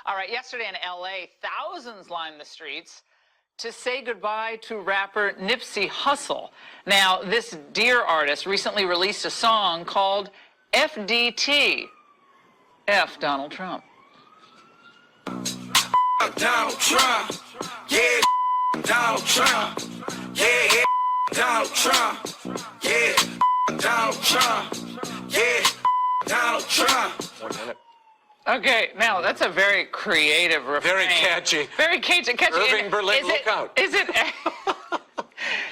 All right, yesterday in L.A., thousands lined the streets to say goodbye to rapper Nipsey Hussle. Now, this Dear artist recently released a song called FDT. F Donald Trump. Donald Trump, yeah, Donald Trump, yeah, Donald Trump, yeah, Donald Trump, yeah, Donald Trump. 1 minute. Okay, now that's a very creative refrain. Very catchy. Very catchy. Irving Berlin, look out. Is it?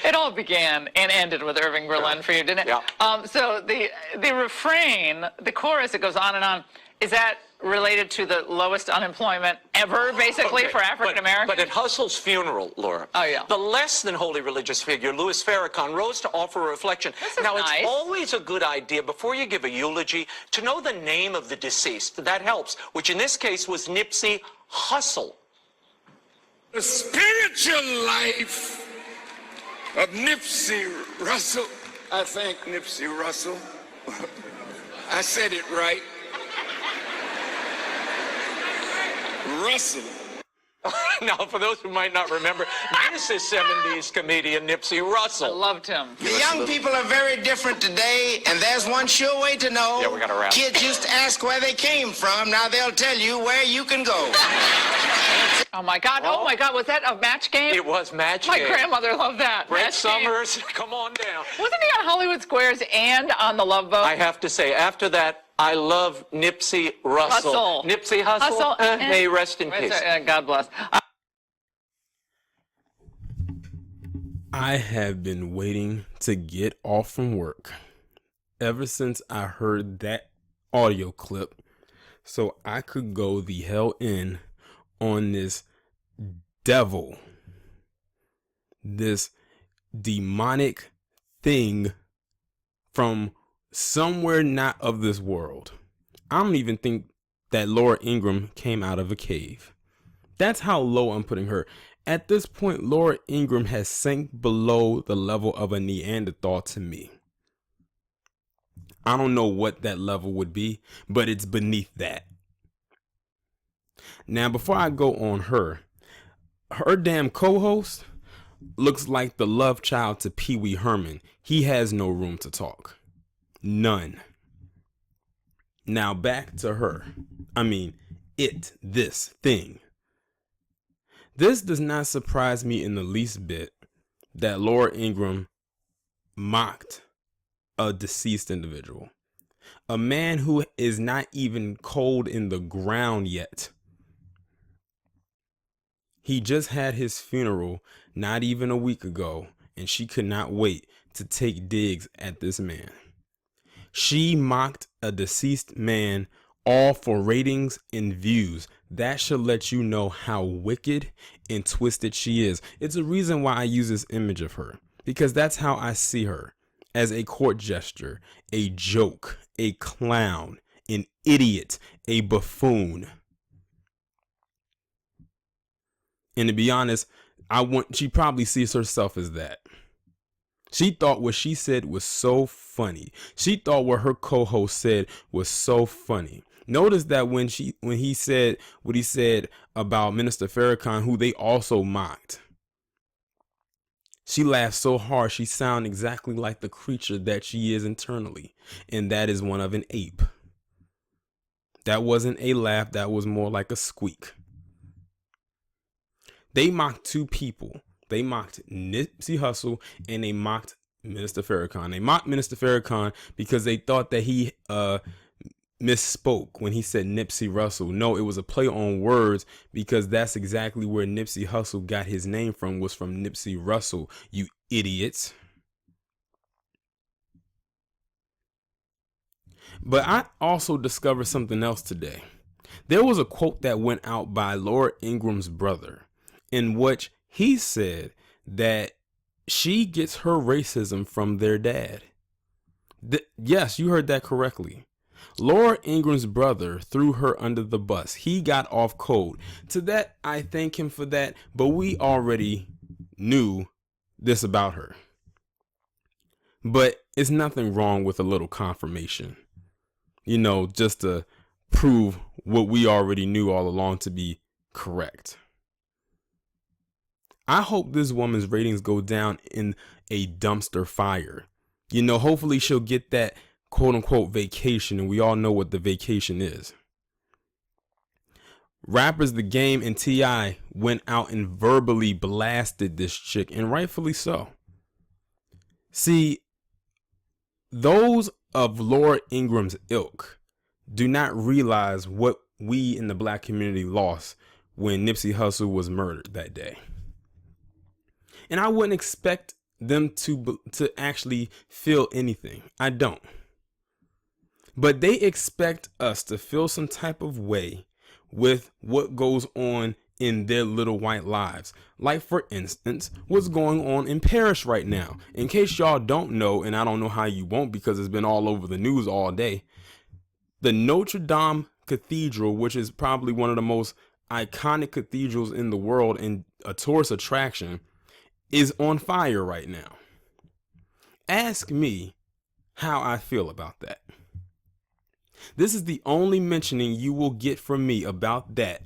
It all began and ended with Irving Berlin for you, didn't it? Yeah. So the refrain, the chorus, it goes on and on. Is that related to the lowest unemployment ever, basically, for African Americans? But at Hussle's funeral, Laura, the less than holy religious figure, Louis Farrakhan, rose to offer a reflection. Now, nice. It's always a good idea, before you give a eulogy, to know the name of the deceased. That helps, which in this case was Nipsey Hussle. The spiritual life of Nipsey Russell. I thank Nipsey Russell. I said it right. Russell. Now, for those who might not remember, this is 70s comedian Nipsey Russell. I loved him. The young people are very different today, and there's one sure way to know. Yeah, we gotta wrap. Kids used to ask where they came from. Now they'll tell you where you can go. Oh, my God. Oh, my God. Was that a match game? It was Match My Game. grandmother loved that. Brett Match game. Summers, come on down. Wasn't he on Hollywood Squares and on The Love Boat? I have to say, after that, I love Nipsey Russell. Hussle. Nipsey Hussle, may rest in peace. God bless. I have been waiting to get off from work ever since I heard that audio clip so I could go the hell in on this devil, this demonic thing from somewhere not of this world. I don't even think that Laura Ingraham came out of a cave. That's how low I'm putting her. At this point, Laura Ingraham has sank below the level of a Neanderthal to me. I don't know what that level would be, but it's beneath that. Now, before I go on her damn co-host looks like the love child to Pee Wee Herman. He has no room to talk. None. Now back to her. This thing. This does not surprise me in the least bit that Laura Ingraham mocked a deceased individual. A man who is not even cold in the ground yet. He just had his funeral not even a week ago, and she could not wait to take digs at this man. She mocked a deceased man, all for ratings and views. That should let you know how wicked and twisted she is. It's a reason why I use this image of her, because that's how I see her, as a court gesture, a joke, a clown, an idiot, a buffoon. And to be honest, she probably sees herself as that. She thought what she said was so funny. She thought what her co-host said was so funny. Notice that when he said what he said about Minister Farrakhan, who they also mocked, she laughed so hard she sounded exactly like the creature that she is internally, and that is one of an ape. That wasn't a laugh, that was more like a squeak. They mocked two people. They mocked Nipsey Hussle and they mocked Minister Farrakhan. They mocked Minister Farrakhan because they thought that he misspoke when he said Nipsey Russell. No, it was a play on words, because that's exactly where Nipsey Hussle got his name from, was from Nipsey Russell, you idiots. But I also discovered something else today. There was a quote that went out by Laura Ingraham's brother, in which he said that she gets her racism from their dad. Yes, you heard that correctly. Laura Ingraham's brother threw her under the bus. He got off code. To that, I thank him for that, but we already knew this about her. But it's nothing wrong with a little confirmation. You know, just to prove what we already knew all along to be correct. I hope this woman's ratings go down in a dumpster fire. You know, hopefully she'll get that quote unquote vacation, and we all know what the vacation is. Rappers The Game and T.I. went out and verbally blasted this chick, and rightfully so. See, those of Laura Ingraham's ilk do not realize what we in the black community lost when Nipsey Hussle was murdered that day. And I wouldn't expect them to actually feel anything. I don't. But they expect us to feel some type of way with what goes on in their little white lives. Like, for instance, what's going on in Paris right now. In case y'all don't know, and I don't know how you won't because it's been all over the news all day, the Notre Dame Cathedral, which is probably one of the most iconic cathedrals in the world and a tourist attraction, is on fire right now. Ask me how I feel about that. This is the only mentioning you will get from me about that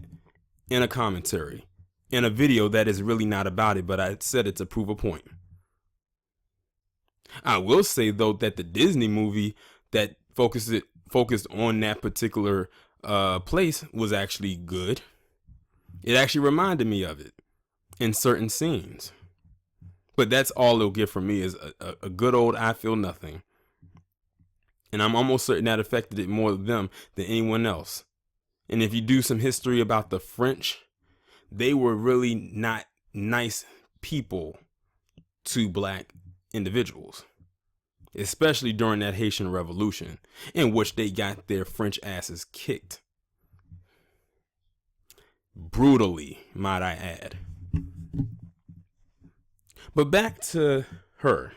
in a commentary, in a video that is really not about it, but I said it to prove a point. I will say, though, that the Disney movie that focused on that particular place was actually good. It actually reminded me of it in certain scenes. But that's all they'll get from me is a good old I feel nothing. And I'm almost certain that affected it more of them than anyone else. And if you do some history about the French, they were really not nice people to black individuals, especially during that Haitian Revolution, in which they got their French asses kicked. Brutally, might I add. But back to her.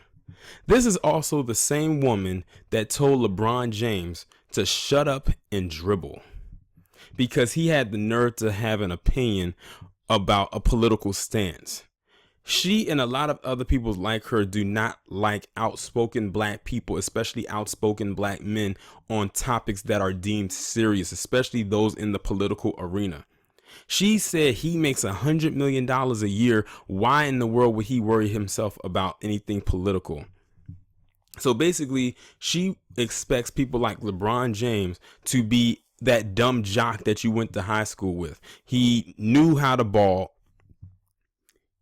This is also the same woman that told LeBron James to shut up and dribble because he had the nerve to have an opinion about a political stance. She and a lot of other people like her do not like outspoken black people, especially outspoken black men, on topics that are deemed serious, especially those in the political arena. She said he makes $100 million a year. Why in the world would he worry himself about anything political? So basically, she expects people like LeBron James to be that dumb jock that you went to high school with. He knew how to ball.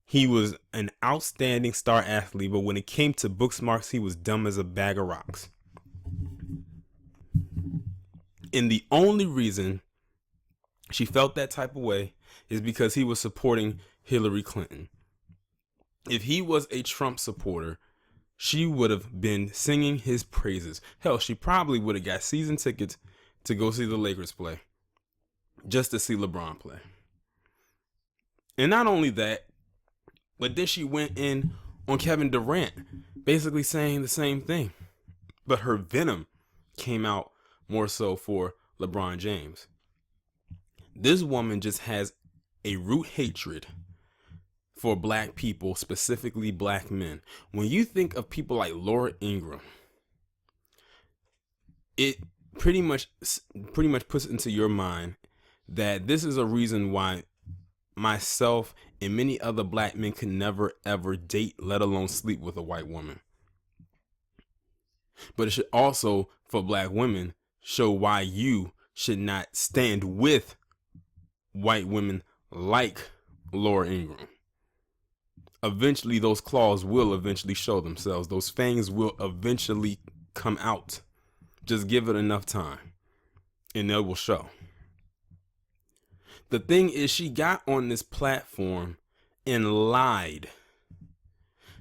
He was an outstanding star athlete, but when it came to book smarts, he was dumb as a bag of rocks. And the only reason she felt that type of way is because he was supporting Hillary Clinton. If he was a Trump supporter, she would have been singing his praises. Hell, she probably would have got season tickets to go see the Lakers play, just to see LeBron play. And not only that, but then she went in on Kevin Durant, basically saying the same thing. But her venom came out more so for LeBron James. This woman just has a root hatred for black people, specifically black men. When you think of people like Laura Ingraham, it pretty much puts into your mind that this is a reason why myself and many other black men can never ever date, let alone sleep with a white woman. But it should also, for black women, show why you should not stand with white women like Laura Ingraham. Eventually, those claws will eventually show themselves. Those fangs will eventually come out. Just give it enough time, and it will show. The thing is, she got on this platform and lied.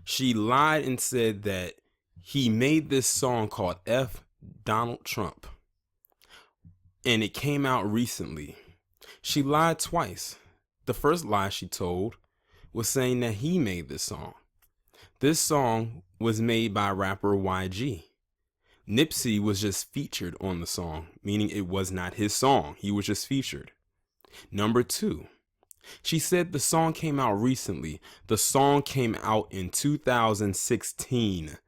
She lied and said that he made this song called F Donald Trump, and it came out recently. She lied twice. The first lie she told was saying that he made this song. This song was made by rapper YG. Nipsey was just featured on the song, meaning it was not his song. He was just featured. Number two, she said the song came out recently. The song came out in 2016,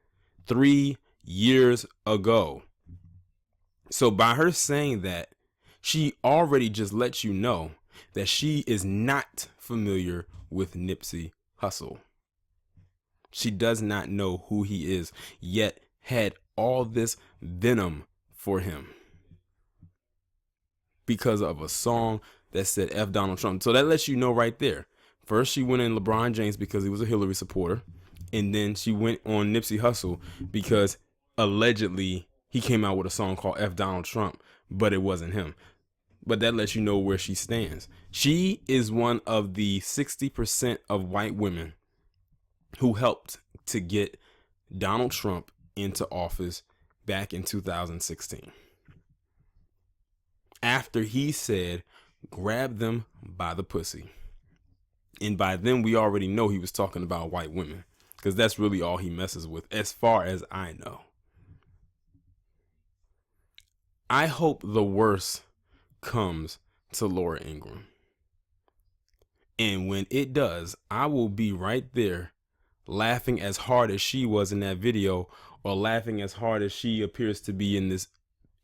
3 years ago. So by her saying that, she already just lets you know that she is not familiar with Nipsey Hussle. She does not know who he is, yet had all this venom for him because of a song that said F Donald Trump. So that lets you know right there. First, she went in LeBron James because he was a Hillary supporter. And then she went on Nipsey Hussle because allegedly he came out with a song called F Donald Trump, but it wasn't him. But that lets you know where she stands. She is one of the 60% of white women who helped to get Donald Trump into office back in 2016. After he said, grab them by the pussy. And by then we already know he was talking about white women, because that's really all he messes with, as far as I know. I hope the worst comes to Laura Ingraham. And when it does, I will be right there laughing as hard as she was in that video, or laughing as hard as she appears to be in this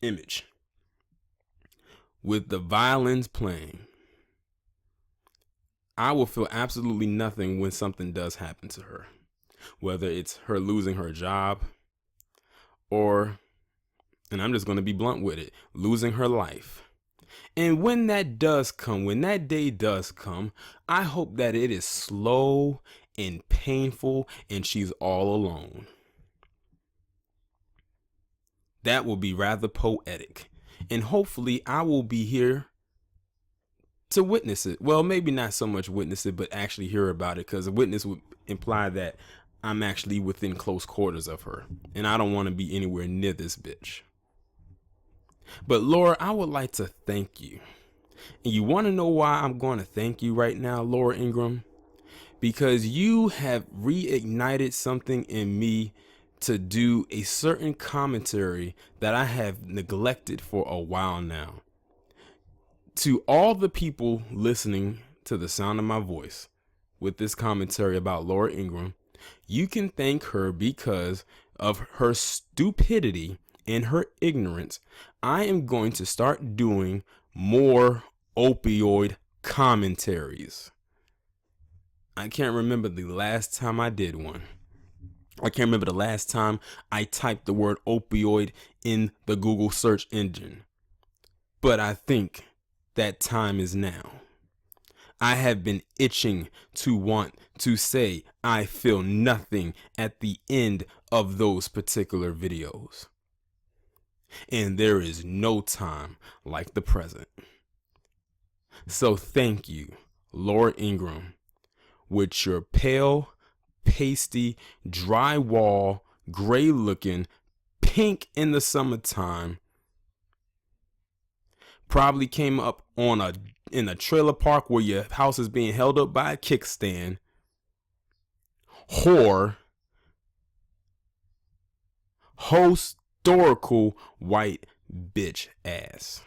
image, with the violins playing. I will feel absolutely nothing when something does happen to her, whether it's her losing her job or, and I'm just going to be blunt with it, losing her life. And when that does come, when that day does come, I hope that it is slow and painful and she's all alone. That will be rather poetic. And hopefully I will be here to witness it. Well, maybe not so much witness it, but actually hear about it, because a witness would imply that I'm actually within close quarters of her. And I don't want to be anywhere near this bitch. But Laura, I would like to thank you. And you want to know why I'm going to thank you right now, Laura Ingraham? Because you have reignited something in me to do a certain commentary that I have neglected for a while now. To all the people listening to the sound of my voice with this commentary about Laura Ingraham, you can thank her because of her stupidity and her ignorance. I am going to start doing more opioid commentaries. I can't remember the last time I did one. I can't remember the last time I typed the word opioid in the Google search engine. But I think that time is now. I have been itching to want to say I feel nothing at the end of those particular videos. And there is no time like the present. So thank you, Laura Ingraham, with your pale, pasty, drywall, gray looking, pink in the summertime. Probably came up on in a trailer park where your house is being held up by a kickstand. Whore. Historical white bitch ass.